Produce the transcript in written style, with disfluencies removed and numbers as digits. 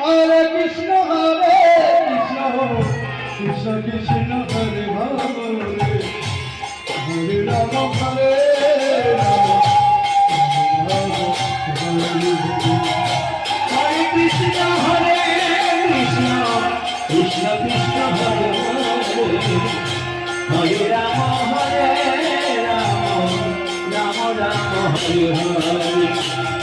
Hare Krishna Krishna Krishna Hare Hare Hare Ram Hare Ram Ram Hare Hare Krishna Krishna Krishna Hare Hare Ram Hare Ram Ram Ram Hare Hare